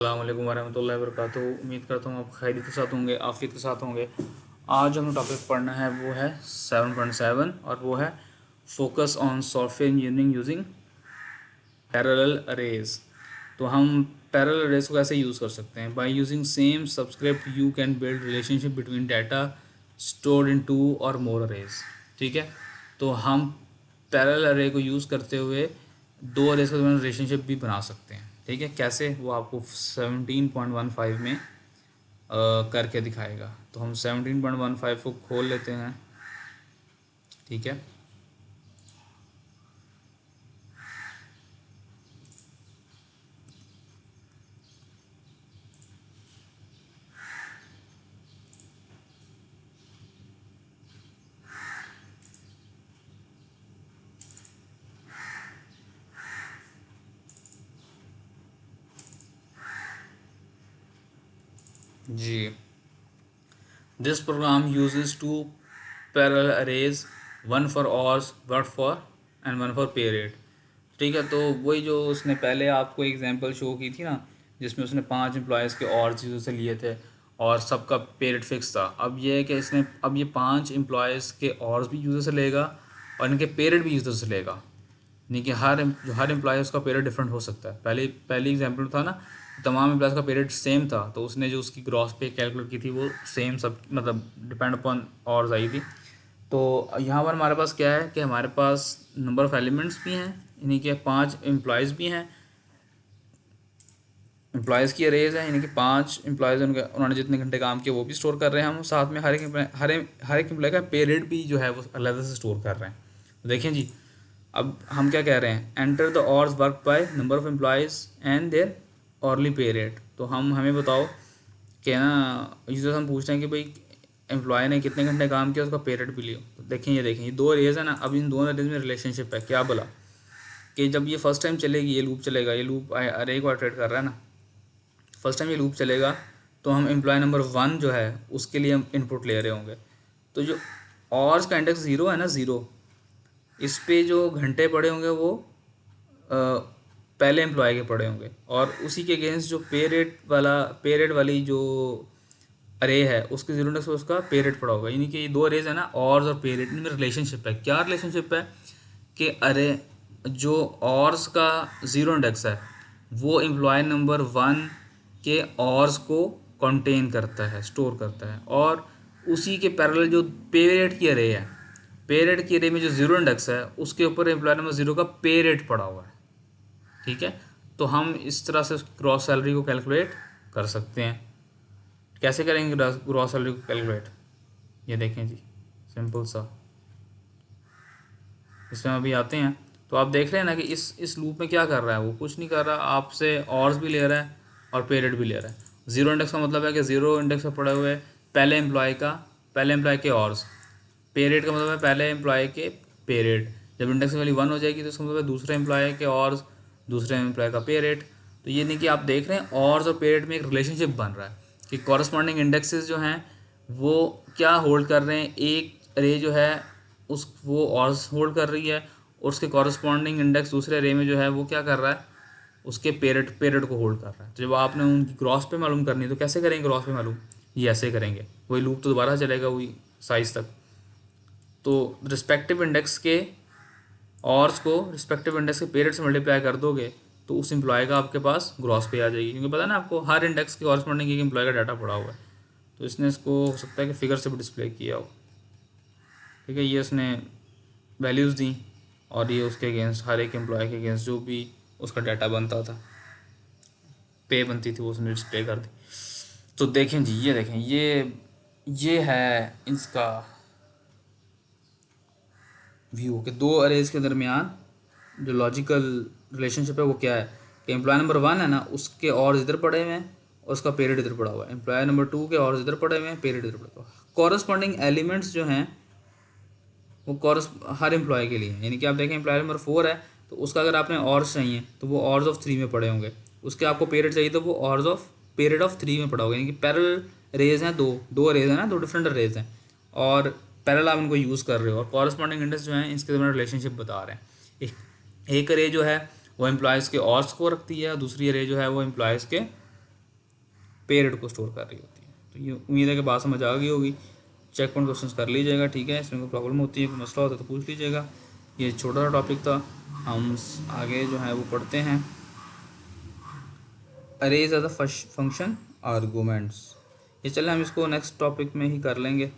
अस्सलामुअलैकुम वरहमतुल्लाहि वबरकातुहू। उम्मीद करता हूँ आप खैरियत के साथ होंगे, आफियत के साथ होंगे। आज हमें टॉपिक पढ़ना है वो है 7.7 और वो है focus on software engineering using parallel arrays. तो हम पैरेलल अरेज को कैसे यूज़ कर सकते हैं? By using same subscript you can build relationship between data stored in two और मोर अरेज। ठीक है, तो हम पैरेलल अरे को यूज़ करते हुए दो अरेज के दरमियान रिलेशनशिप भी बना सकते हैं। ठीक है, कैसे वो आपको 17.15 में करके दिखाएगा। तो हम 17.15 को खोल लेते हैं। ठीक है, जी this program uses two parallel arrays, one for hours one for and one for period. ठीक है, तो वही जो उसने पहले आपको एग्जांपल शो की थी ना, जिसमें उसने 5 एम्प्लॉयज़ के और चीज़ों से लिए थे और सबका पीरियड फिक्स था। अब ये है कि इसने अब ये 5 एम्प्लॉयज़ के और भी यूज़र से लेगा और इनके पीरियड भी यूज़र से लेगा। यानी कि हर एम्प्लॉय उसका पीरियड डिफरेंट हो सकता है। पहली एग्जांपल था ना, तमाम एम्प्लॉयज़ का पीरियड सेम था, तो उसने जो उसकी ग्रॉस पे कैलकुलेट की थी वो सेम सब मतलब डिपेंड अपॉन और आई थी। तो यहाँ पर हमारे पास क्या है कि हमारे पास नंबर ऑफ़ एलिमेंट्स भी हैं, यानी कि 5 एम्प्लॉयज़ भी हैं, एम्प्लॉयज़ की अरेज है, यानी कि 5 एम्प्लॉयज़ उन्होंने जितने घंटे काम किए वो भी स्टोर कर रहे हैं हम। साथ में हर एक एम्प्लॉय का पीरियड भी जो है वो अलग से स्टोर कर रहे हैं। तो देखें जी, अब हम क्या कह रहे हैं, enter the hours worked by number of employees and their hourly period. तो हमें बताओ कि ना, यूजर हम पूछ रहे हैं कि भाई एम्प्लॉय ने कितने घंटे काम किया, उसका पीरियड भी लियो। तो देखें ये दो अरेज है ना, अब इन दोनों अरेज में रिलेशनशिप है। क्या बोला कि जब ये फर्स्ट टाइम चलेगी, ये लूप चलेगा, ये लूप अरे को इटरेट कर रहा है ना, फर्स्ट टाइम ये लूप चलेगा तो हम एम्प्लॉय नंबर 1 जो है उसके लिए हम इनपुट ले रहे होंगे। तो जो ऑर्स का इंडेक्स 0 है ना, 0, इस पे जो घंटे पड़े होंगे वो पहले एम्प्लॉय के पड़े होंगे, और उसी के अगेंस्ट जो पे रेट वाली जो अरे है उसके 0 इंडेक्स पे उसका पे रेट पड़ा होगा। यानी कि ये दो अरेज है ना, ऑर्स और पे रेट, इनमें रिलेशनशिप है। क्या रिलेशनशिप है कि अरे जो ऑर्स का 0 इंडेक्स है वो एम्प्लॉय नंबर 1 के ऑर्स को कंटेन करता है, स्टोर करता है, और उसी के पैरेलल जो पे रेट की अरे है, पे रेट की अरे में जो 0 इंडेक्स है उसके ऊपर एम्प्लॉय नंबर 0 का पे रेट पड़ा हुआ है। ठीक है, तो हम इस तरह से ग्रॉस सैलरी को कैलकुलेट कर सकते हैं। कैसे करेंगे ग्रॉस सैलरी को कैलकुलेट? ये देखें जी, सिंपल सा, इसमें अभी आते हैं। तो आप देख रहे हैं ना कि इस लूप में क्या कर रहा है, वो कुछ नहीं कर रहा, आपसे ऑर्स भी ले रहा है और पीरियड भी ले रहा है। 0 इंडेक्स का मतलब है कि 0 इंडेक्स पर पड़े हुए पहले एम्प्लॉय के ऑर्स, पीरियड का मतलब है पहले एम्प्लॉय के पीरियड। जब इंडेक्स की वैल्यू 1 हो जाएगी तो इसका मतलब है दूसरे एम्प्लॉय के ऑर्स, दूसरे एम्प्लॉय का पीरियड। तो ये नहीं कि आप देख रहे हैं ऑर्स और पीरियड में एक रिलेशनशिप बन रहा है कि कॉरस्पॉन्डिंग इंडेक्सेस जो हैं वो क्या होल्ड कर रहे हैं, एक रे जो है उस वो ऑर्स होल्ड कर रही है, और उसके कॉरस्पॉन्डिंग इंडेक्स दूसरे रे में जो है वो क्या कर रहा है, उसके पेरेड को होल्ड कर रहा है। तो जब आपने उनकी ग्रॉस पे मालूम करनी है तो कैसे करेंगे ग्रॉस पे मालूम? ये ऐसे करेंगे, वही लूप तो दोबारा चलेगा वही साइज तक। तो रिस्पेक्टिव इंडेक्स के ऑर्स को रिस्पेक्टिव इंडेक्स के पीरियड से मल्टीप्लाई कर दोगे तो उस एम्प्लॉय का आपके पास ग्रॉस पे आ जाएगी, क्योंकि पता है ना आपको हर इंडेक्स के कॉरस्पॉन्डिंग एक एम्प्लॉय का डाटा पड़ा हुआ है। तो इसने इसको हो सकता है कि फिगर से भी डिस्प्ले किया हो। ठीक है, ये उसने वैल्यूज़ दी और ये उसके अगेंस्ट हर एक एम्प्लॉय के अगेंस्ट जो भी उसका डाटा बनता था, पे बनती थी, वो उसने डिस्प्ले कर दी। तो देखें जी, ये देखें, ये है इसका व्यू कि दो अरेज के दरमियान जो लॉजिकल रिलेशनशिप है वो क्या है कि एम्प्लॉय नंबर 1 है ना, उसके और इधर पड़े हुए हैं और उसका पीरियड इधर पड़ा हुआ है। एम्प्लॉय नंबर 2 के और इधर पड़े हुए हैं, पीरियड इधर पड़ा हुआ है। कॉरस्पॉन्डिंग एलिमेंट्स जो हैं वो हर एम्प्लॉय के लिए है। यानी कि आप देखें एम्प्लॉय नंबर 4 है तो उसका अगर आपने ऑर्स चाहिए तो वो ऑर्स ऑफ 3 में पड़े होंगे। उसके आपको पीरियड चाहिए तो वो ऑर्स ऑफ पीरियड ऑफ 3 में पड़ा होगा। यानी कि पैरेलल रेज हैं, दो रेज हैं ना, दो डिफरेंट रेज हैं, और पैरेलल आप इनको यूज़ कर रहे हो, और कॉरस्पॉन्डिंग इंडेक्स जो है इसके दरमियान रिलेशनशिप बता रहे हैं। एक रे जो है वो एम्प्लॉयज़ के ऑर्स को रखती है, और दूसरी रे जो है वो एम्प्लॉयज़ के पेरियड को स्टोर कर रही होती है। तो ये उम्मीद है कि बात समझ आ गई होगी। चेक पॉइंट क्वेश्चन कर लीजिएगा, ठीक है। इसमें कोई प्रॉब्लम होती है, कोई मसला होता है तो पूछ लीजिएगा। ये छोटा सा टॉपिक था, हम आगे जो है वो पढ़ते हैं। Arrays as a function arguments. ये चले हम इसको नेक्स्ट टॉपिक में ही कर लेंगे,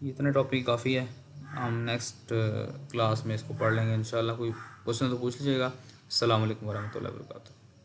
इतने टॉपिक काफ़ी है। हम नेक्स्ट क्लास में इसको पढ़ लेंगे इंशाल्लाह। कोई क्वेश्चन तो पूछ लीजिएगा। अस्सलाम वालेकुम वरहमतुल्लाहि वबरकातुहू।